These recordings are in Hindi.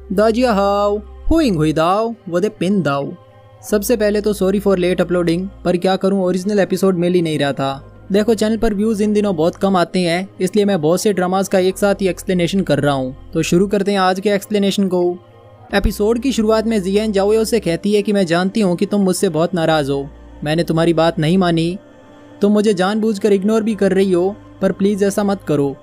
दाजिया हाउ हुइंग हुई दाओ वो दे पिन दाओ। सबसे पहले तो सॉरी फॉर लेट अपलोडिंग, पर क्या करूं ओरिजिनल एपिसोड मिल ही नहीं रहा था। देखो चैनल पर व्यूज इन दिनों बहुत कम आते हैं, इसलिए मैं बहुत से ड्रामाज का एक साथ ही एक्सप्लेनेशन कर रहा हूं। तो शुरू करते हैं आज के एक्सप्लेनेशन को। एपिसोड की शुरुआत में जियन जाओयो से कहती है कि मैं जानती हूँ कि तुम मुझसे बहुत नाराज हो, मैंने तुम्हारी बात नहीं मानी, तुम मुझे जानबूझकर इग्नोर भी कर रही हो, पर प्लीज़ ऐसा मत करो,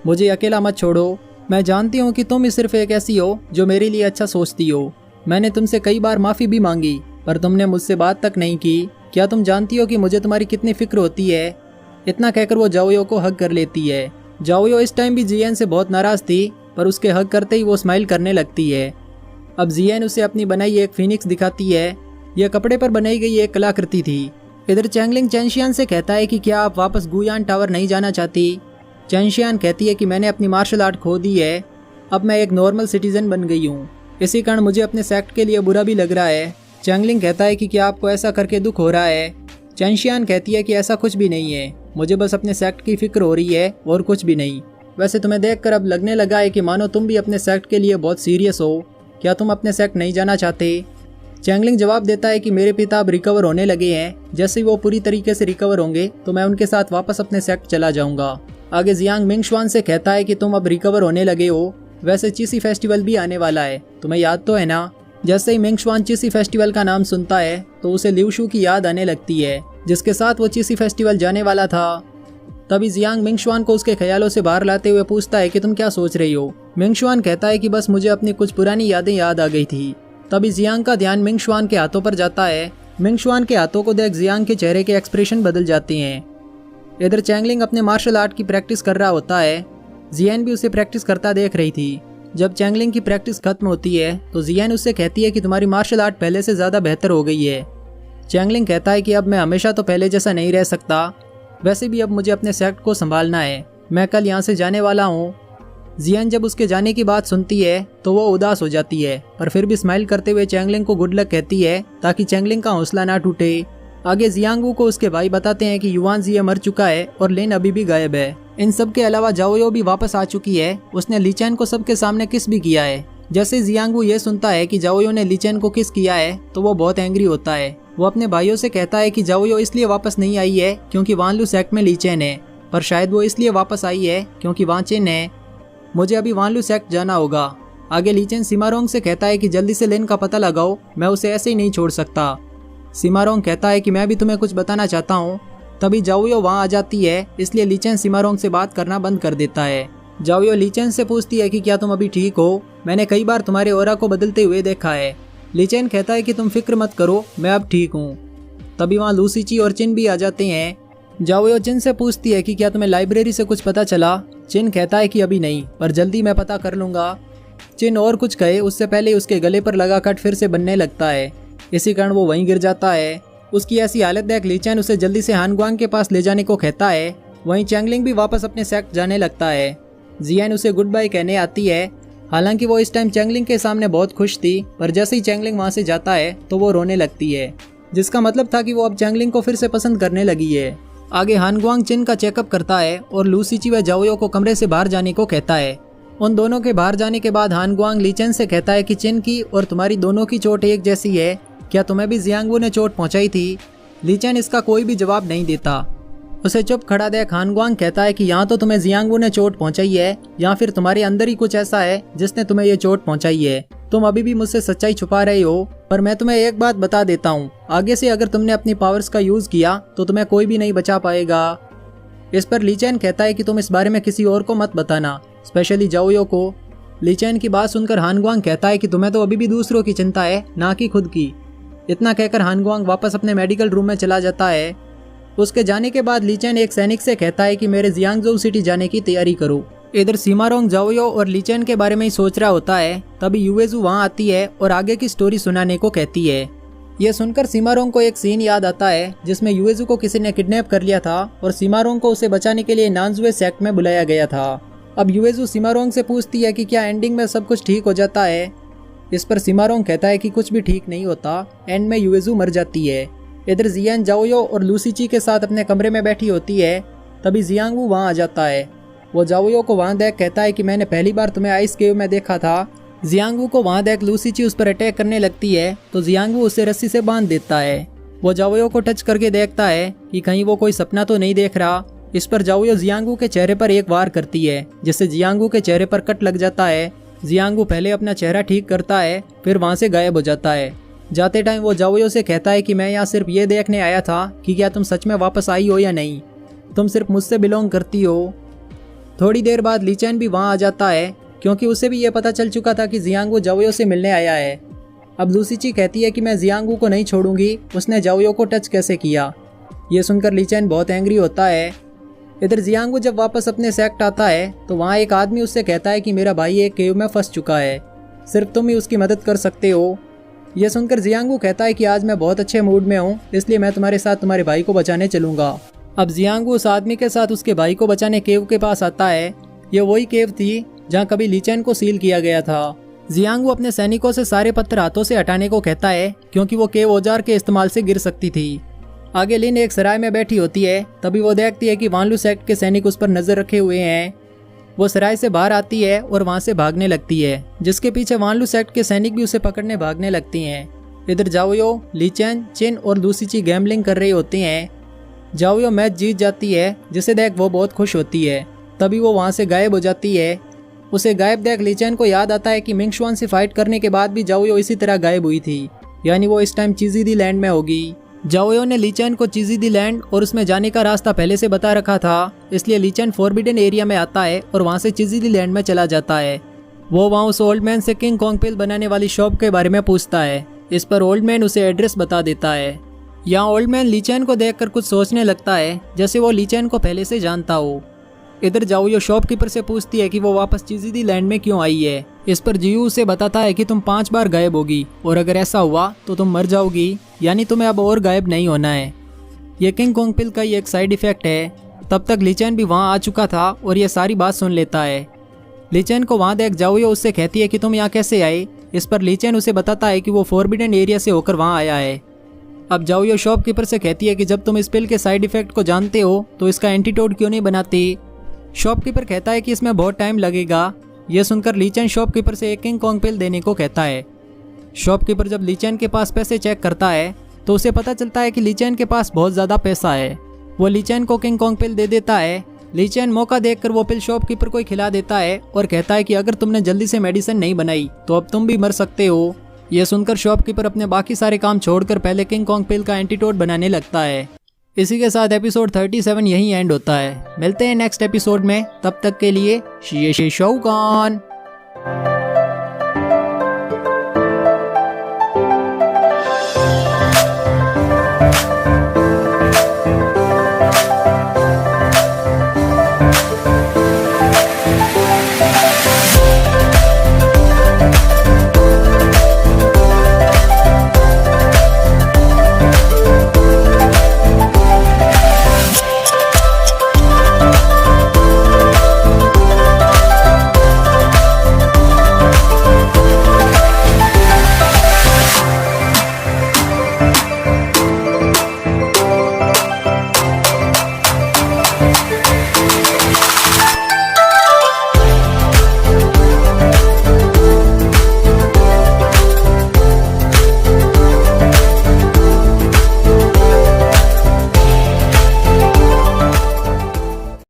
मुझे अकेला मत छोड़ो। मैं जानती हूँ कि तुम सिर्फ एक ऐसी हो जो मेरे लिए अच्छा सोचती हो। मैंने तुमसे कई बार माफ़ी भी मांगी, पर तुमने मुझसे बात तक नहीं की। क्या तुम जानती हो कि मुझे तुम्हारी कितनी फिक्र होती है। इतना कहकर वो जाओयो को हग कर लेती है। जाओयो इस टाइम भी जियन से बहुत नाराज़ थी, पर उसके हग करते ही वो स्माइल करने लगती है। अब जियन उसे अपनी बनाई एक फिनिक्स दिखाती है। यह कपड़े पर बनाई गई एक कलाकृति थी। इधर चैंगलिंग चैंशियान से कहता है कि क्या आप वापस गुयान टावर नहीं जाना चाहती। चैंशियान कहती है कि मैंने अपनी मार्शल आर्ट खो दी है, अब मैं एक नॉर्मल सिटीजन बन गई हूँ, इसी कारण मुझे अपने सेक्ट के लिए बुरा भी लग रहा है। चैंगलिंग कहता है कि क्या आपको ऐसा करके दुख हो रहा है। चैंशियान कहती है कि ऐसा कुछ भी नहीं है, मुझे बस अपने सेक्ट की फिक्र हो रही है और कुछ भी नहीं। वैसे तुम्हें देखकर अब लगने लगा है कि मानो तुम भी अपने सेक्ट के लिए बहुत सीरियस हो, क्या तुम अपने सेक्ट नहीं जाना चाहते। चैंगलिंग जवाब देता है कि मेरे पिता अब रिकवर होने लगे हैं, जैसे ही वो पूरी तरीके से रिकवर होंगे तो मैं उनके साथ वापस अपने सेक्ट चला जाऊंगा। आगे जियांग मिंगशुआन से कहता है कि तुम अब रिकवर होने लगे हो, वैसे चीसी फेस्टिवल भी आने वाला है, तुम्हें याद तो है ना। जैसे ही मिंगशुआन चीसी फेस्टिवल का नाम सुनता है तो उसे लिवशू की याद आने लगती है, जिसके साथ वो चीसी फेस्टिवल जाने वाला था। तभी जियांग मिंगशुआन को उसके ख्यालों से बाहर लाते हुए पूछता है कि तुम क्या सोच रही हो। मिंगशुआन कहता है कि बस मुझे अपनी कुछ पुरानी यादें याद आ गई थी। तभी जियांग का ध्यान मिंगशुआन के हाथों पर जाता है। मिंगशुआन के हाथों को देख जियांग के चेहरे के एक्सप्रेशन बदल जाते हैं। इधर चैंगलिंग अपने मार्शल आर्ट की प्रैक्टिस कर रहा होता है। जियन भी उसे प्रैक्टिस करता देख रही थी। जब चैंगलिंग की प्रैक्टिस खत्म होती है तो जियन उससे कहती है कि तुम्हारी मार्शल आर्ट पहले से ज़्यादा बेहतर हो गई है। चैंगलिंग कहता है कि अब मैं हमेशा तो पहले जैसा नहीं रह सकता, वैसे भी अब मुझे अपने सेक्ट को संभालना है, मैं कल यहाँ से जाने वाला हूँ। जियन जब उसके जाने की बात सुनती है तो वो उदास हो जाती है, पर फिर भी स्माइल करते हुए चैंगलिंग को गुड लक कहती है ताकि चैंगलिंग का हौसला ना टूटे। आगे जियांगवू को उसके भाई बताते हैं कि युवान जिये मर चुका है और लेन अभी भी गायब है। इन सब के अलावा जाओयो भी वापस आ चुकी है, उसने लीचैन को सबके सामने किस भी किया है। जैसे जियांगवू ये सुनता है कि जाओयो ने लीचैन को किस किया है तो वो बहुत एंग्री होता है। वो अपने भाइयों से कहता है कि जाओयो इसलिए वापस नहीं आई है क्योंकि वानलू सेक्ट में लीचैन है, पर शायद वो इसलिए वापस आई है क्योंकि वहाँ चेन है, मुझे अभी वानलू सेक्ट जाना होगा। आगे लीचैन सिमारोंग से कहता है कि जल्दी से लेन का पता लगाओ, मैं उसे ऐसे ही नहीं छोड़ सकता। सिमारोंग कहता है कि मैं भी तुम्हें कुछ बताना चाहता हूँ। तभी जाओयो वहाँ आ जाती है, इसलिए लीचैन सिमारोंग से बात करना बंद कर देता है। जाओयो लीचैन से पूछती है कि क्या तुम अभी ठीक हो, मैंने कई बार तुम्हारे ऑरा को बदलते हुए देखा है। लीचैन कहता है कि तुम फिक्र मत करो, मैं अब ठीक हूँ। तभी वहाँ लूसीची और चिन भी आ जाते हैं। जाओयो चिन से पूछती है कि क्या तुम्हें लाइब्रेरी से कुछ पता चला। चिन कहता है कि अभी नहीं, पर जल्दी मैं पता कर लूँगा। चिन और कुछ कहे उससे पहले उसके गले पर लगा कट फिर से बनने लगता है, इसी कारण वो वहीं गिर जाता है। उसकी ऐसी हालत देख लीचैन उसे जल्दी से हानग्वांग के पास ले जाने को कहता है। वहीं चैंगलिंग भी वापस अपने सेक्ट जाने लगता है। जियन उसे गुड बाय कहने आती है। हालांकि वो इस टाइम चैंगलिंग के सामने बहुत खुश थी, पर जैसे ही चैंगलिंग वहाँ से जाता है तो वो रोने लगती है, जिसका मतलब था कि वो अब चैंगलिंग को फिर से पसंद करने लगी है। आगे हानग्वांग चिन का चेकअप करता है और लूसीची व जाओयो को कमरे से बाहर जाने को कहता है। उन दोनों के बाहर जाने के बाद हानग्वांग लीचैन से कहता है कि चिन की और तुम्हारी दोनों की चोट एक जैसी है, क्या तुम्हें भी जियांगवू ने चोट पहुंचाई थी। लीचैन इसका कोई भी जवाब नहीं देता। उसे चुप खड़ा देख हानग्वांग कहता है कि यहाँ तो तुम्हें जियांगवू ने चोट पहुंचाई है, या फिर तुम्हारे अंदर ही कुछ ऐसा है जिसने तुम्हें ये चोट पहुंचाई है। तुम अभी भी मुझसे सच्चाई छुपा रहे हो, पर मैं तुम्हें एक बात बता देता हूँ, आगे से अगर तुमने अपनी पावर्स का यूज किया तो तुम्हें कोई भी नहीं बचा पाएगा। इस पर लीचैन कहता है कि तुम इस बारे में किसी और को मत बताना, स्पेशली जाओयो को। लीचैन की बात सुनकर हानग्वांग कहता है कि तुम्हें तो अभी भी दूसरों की चिंता है, ना कि खुद की। इतना कहकर हानग्वांग वापस अपने मेडिकल रूम में चला जाता है। उसके जाने के बाद लीचैन एक सैनिक से कहता है कि मेरे जियांगजोउ सिटी जाने की तैयारी करो। इधर सिमारोंग जाओयो और लीचैन के बारे में ही सोच रहा होता है। तभी युएजू वहाँ आती है और आगे की स्टोरी सुनाने को कहती है। यह सुनकर सिमारोंग को एक सीन याद आता है जिसमें युएजू को किसी ने किडनैप कर लिया था और सिमारोंग को उसे बचाने के लिए नानजुए सेक्ट में बुलाया गया था। अब युएजू सिमारोंग से पूछती है कि क्या एंडिंग में सब कुछ ठीक हो जाता है। इस पर सिमारोंग कहता है कि कुछ भी ठीक नहीं होता, एंड में युएजू मर जाती है। इधर जियान जाओयो और लूसीची के साथ अपने कमरे में बैठी होती है। तभी जियांगवू वहाँ आ जाता है। वो जाओयो को वहाँ देख कहता है कि मैंने पहली बार तुम्हें आइस केव में देखा था, जियांगवू को वहाँ देख लूसीची उस पर अटैक करने लगती है तो जियांगवू उसे रस्सी से बांध देता है। वो जाओयो को टच करके देखता है कि कहीं वो कोई सपना तो नहीं देख रहा। इस पर जाओयो जियांगवू के चेहरे पर एक वार करती है जिससे जियांगवू के चेहरे पर कट लग जाता है। जियांगवू पहले अपना चेहरा ठीक करता है फिर वहाँ से गायब हो जाता है। जाते टाइम वो जाओयो से कहता है कि मैं यहाँ सिर्फ ये देखने आया था कि क्या तुम सच में वापस आई हो या नहीं, तुम सिर्फ मुझसे बिलोंग करती हो। थोड़ी देर बाद ली चैन भी वहाँ आ जाता है क्योंकि उसे भी ये पता चल चुका था कि जियांगवू जाओयो से मिलने आया है। अब लूसीची कहती है कि मैं जियांगवू को नहीं छोड़ूंगी, उसने जाओयो को टच कैसे किया। ये सुनकर ली चैन बहुत एंग्री होता है। इधर जियांगवू जब वापस अपने सेक्ट आता है तो वहाँ एक आदमी उससे कहता है कि मेरा भाई एक केव में फंस चुका है, सिर्फ तुम ही उसकी मदद कर सकते हो। यह सुनकर जियांगवू कहता है कि आज मैं बहुत अच्छे मूड में हूँ, इसलिए मैं तुम्हारे साथ तुम्हारे भाई को बचाने चलूंगा। अब जियांगवू उस आदमी के साथ उसके भाई को बचाने केव के पास आता है। यह वही केव थी जहाँ कभी ली चैन को सील किया गया था। जियांगवू अपने सैनिकों से सारे पत्थर हाथों से हटाने को कहता है क्योंकि वो केव औजार के इस्तेमाल से गिर सकती थी। आगे लिन एक सराय में बैठी होती है, तभी वो देखती है कि वानलू सेक्ट के सैनिक उस पर नजर रखे हुए हैं। वो सराय से बाहर आती है और वहाँ से भागने लगती है, जिसके पीछे वानलू सेक्ट के सैनिक भी उसे पकड़ने भागने लगती हैं। इधर जाओयो, ली चैन, चिन और लूसीची गैम्बलिंग कर रही होती हैं। जाओयो मैच जीत जाती है जिसे देख वो बहुत खुश होती है। तभी वो वहाँ से गायब हो जाती है। उसे गायब देख ली चैन को याद आता है कि मिंगशुआन से फाइट करने के बाद भी जाओयो इसी तरह गायब हुई थी, यानी वो इस टाइम चीज़ी लैंड में होगी। जाओयो ने ली चैन को चीज़ी लैंड और उसमें जाने का रास्ता पहले से बता रखा था, इसलिए ली चैन फॉरबिडन एरिया में आता है और वहाँ से चीज़ी लैंड में चला जाता है। वो वहाँ उस ओल्ड मैन से किंग कॉन्ग पिल बनाने वाली शॉप के बारे में पूछता है। इस पर ओल्ड मैन उसे एड्रेस बता देता है। यहाँ ओल्ड मैन ली चैन को देखकर कुछ सोचने लगता है जैसे वो ली चैन को पहले से जानता हो। इधर जाओयो शॉपकीपर से पूछती है कि वो वापस चीज़ी लैंड में क्यों आई है। इस पर जियू उसे बताता है कि तुम 5 बार गायब होगी और अगर ऐसा हुआ तो तुम मर जाओगी, यानी तुम्हें अब और गायब नहीं होना है। ये किंग कॉन्ग पिल का ही एक साइड इफेक्ट है। तब तक ली चैन भी वहाँ आ चुका था और ये सारी बात सुन लेता है। ली चैन को वहाँ देख जाओयो उससे कहती है कि तुम यहाँ कैसे आए। इस पर ली चैन उसे बताता है कि वो फॉरबिडन एरिया से होकर वहाँ आया है। अब जाओयो शॉपकीपर से कहती है कि जब तुम इस पिल के साइड इफेक्ट को जानते हो तो इसका एंटीडोट क्यों नहीं बनाते। शॉपकीपर कहता है कि इसमें बहुत टाइम लगेगा। यह सुनकर ली चैन शॉपकीपर से एक किंग कॉन्ग पिल देने को कहता है। शॉपकीपर जब ली चैन के पास पैसे चेक करता है तो उसे पता चलता है कि ली चैन के पास बहुत ज़्यादा पैसा है। वो ली चैन को किंग कॉन्ग पिल दे देता है। ली चैन मौका देखकर वो पिल शॉपकीपर को खिला देता है और कहता है कि अगर तुमने जल्दी से मेडिसिन नहीं बनाई तो अब तुम भी मर सकते हो। यह सुनकर शॉपकीपर अपने बाकी सारे काम छोड़कर पहले किंग कॉन्ग पिल का एंटीडोट बनाने लगता है। इसी के साथ एपिसोड 37 यहीं एंड होता है। मिलते हैं नेक्स्ट एपिसोड में, तब तक के लिए शोगान।